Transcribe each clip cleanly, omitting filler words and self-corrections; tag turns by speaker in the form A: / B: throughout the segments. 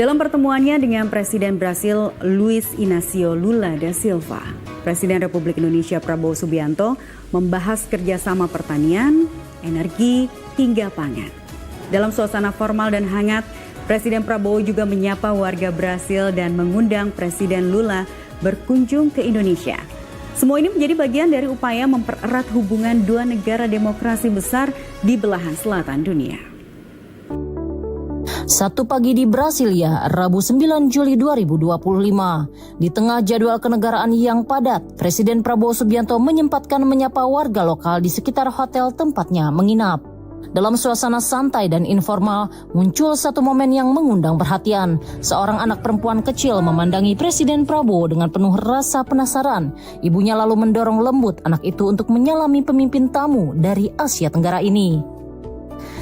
A: Dalam pertemuannya dengan Presiden Brasil Luiz Inácio Lula da Silva, Presiden Republik Indonesia Prabowo Subianto membahas kerjasama pertanian, energi, hingga pangan. Dalam suasana formal dan hangat, Presiden Prabowo juga menyapa warga Brasil dan mengundang Presiden Lula berkunjung ke Indonesia. Semua ini menjadi bagian dari upaya mempererat hubungan dua negara demokrasi besar di belahan selatan dunia.
B: Sabtu pagi di Brasilia, Rabu 9 Juli 2025. Di tengah jadwal kenegaraan yang padat, Presiden Prabowo Subianto menyempatkan menyapa warga lokal di sekitar hotel tempatnya menginap. Dalam suasana santai dan informal, muncul satu momen yang mengundang perhatian. Seorang anak perempuan kecil memandangi Presiden Prabowo dengan penuh rasa penasaran. Ibunya lalu mendorong lembut anak itu untuk menyalami pemimpin tamu dari Asia Tenggara ini.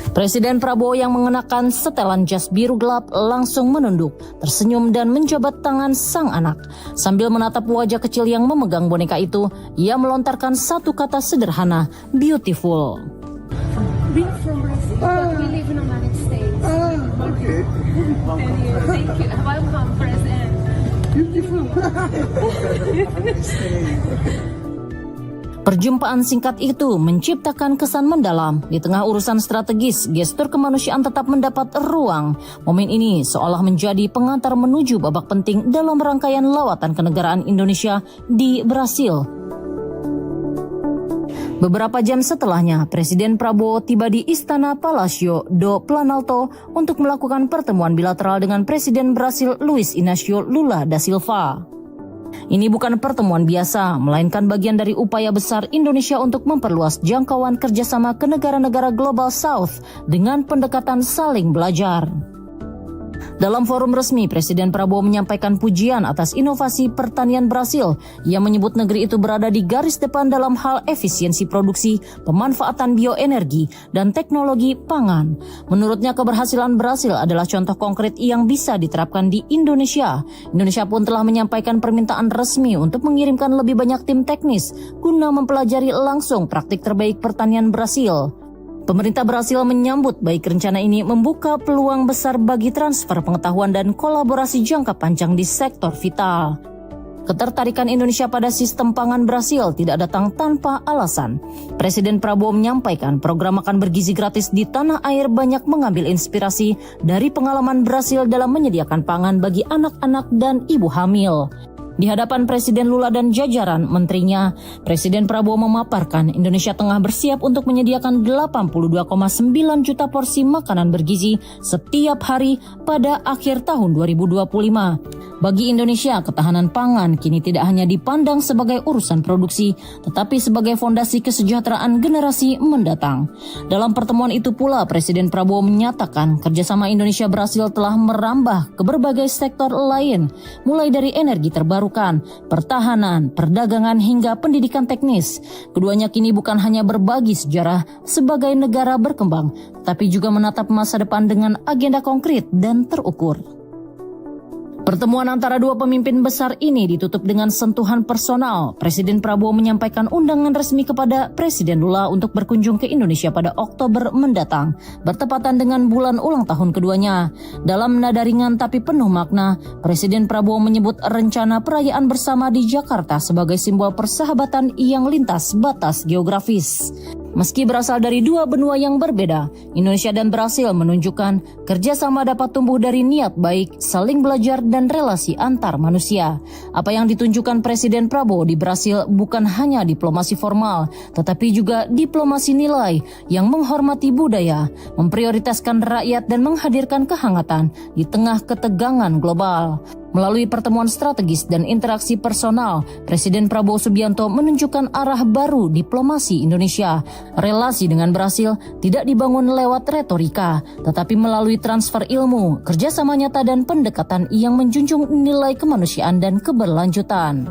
B: Presiden Prabowo yang mengenakan setelan jas biru gelap langsung menunduk, tersenyum dan menjabat tangan sang anak. Sambil menatap wajah kecil yang memegang boneka itu, ia melontarkan satu kata sederhana, beautiful.
C: Being from Brazil, but we live in the United States.
D: Okay.
C: Thank you. Welcome, President.
D: Beautiful.
B: Perjumpaan singkat itu menciptakan kesan mendalam. Di tengah urusan strategis, gestur kemanusiaan tetap mendapat ruang. Momen ini seolah menjadi pengantar menuju babak penting dalam rangkaian lawatan kenegaraan Indonesia di Brasil. Beberapa jam setelahnya, Presiden Prabowo tiba di Istana Palacio do Planalto untuk melakukan pertemuan bilateral dengan Presiden Brasil Luiz Inácio Lula da Silva. Ini bukan pertemuan biasa, melainkan bagian dari upaya besar Indonesia untuk memperluas jangkauan kerjasama ke negara-negara Global South dengan pendekatan saling belajar. Dalam forum resmi, Presiden Prabowo menyampaikan pujian atas inovasi pertanian Brasil. Ia menyebut negeri itu berada di garis depan dalam hal efisiensi produksi, pemanfaatan bioenergi, dan teknologi pangan. Menurutnya, keberhasilan Brasil adalah contoh konkret yang bisa diterapkan di Indonesia. Indonesia pun telah menyampaikan permintaan resmi untuk mengirimkan lebih banyak tim teknis guna mempelajari langsung praktik terbaik pertanian Brasil. Pemerintah Brasil menyambut baik rencana ini membuka peluang besar bagi transfer pengetahuan dan kolaborasi jangka panjang di sektor vital. Ketertarikan Indonesia pada sistem pangan Brasil tidak datang tanpa alasan. Presiden Prabowo menyampaikan program makan bergizi gratis di tanah air banyak mengambil inspirasi dari pengalaman Brasil dalam menyediakan pangan bagi anak-anak dan ibu hamil. Di hadapan Presiden Lula dan jajaran menterinya, Presiden Prabowo memaparkan Indonesia tengah bersiap untuk menyediakan 82,9 juta porsi makanan bergizi setiap hari pada akhir tahun 2025. Bagi Indonesia, ketahanan pangan kini tidak hanya dipandang sebagai urusan produksi, tetapi sebagai fondasi kesejahteraan generasi mendatang. Dalam pertemuan itu pula, Presiden Prabowo menyatakan kerjasama Indonesia-Brasil telah merambah ke berbagai sektor lain, mulai dari energi terbarukan, pertahanan, perdagangan hingga pendidikan teknis. Keduanya kini bukan hanya berbagi sejarah sebagai negara berkembang, tapi juga menatap masa depan dengan agenda konkret dan terukur. Pertemuan antara dua pemimpin besar ini ditutup dengan sentuhan personal. Presiden Prabowo menyampaikan undangan resmi kepada Presiden Lula untuk berkunjung ke Indonesia pada Oktober mendatang, bertepatan dengan bulan ulang tahun keduanya. Dalam nada ringan tapi penuh makna, Presiden Prabowo menyebut rencana perayaan bersama di Jakarta sebagai simbol persahabatan yang lintas batas geografis. Meski berasal dari dua benua yang berbeda, Indonesia dan Brasil menunjukkan kerjasama dapat tumbuh dari niat baik, saling belajar, dan relasi antar manusia. Apa yang ditunjukkan Presiden Prabowo di Brasil bukan hanya diplomasi formal, tetapi juga diplomasi nilai yang menghormati budaya, memprioritaskan rakyat, dan menghadirkan kehangatan di tengah ketegangan global. Melalui pertemuan strategis dan interaksi personal, Presiden Prabowo Subianto menunjukkan arah baru diplomasi Indonesia. Relasi dengan Brasil tidak dibangun lewat retorika, tetapi melalui transfer ilmu, kerjasama nyata, dan pendekatan yang menjunjung nilai kemanusiaan dan keberlanjutan.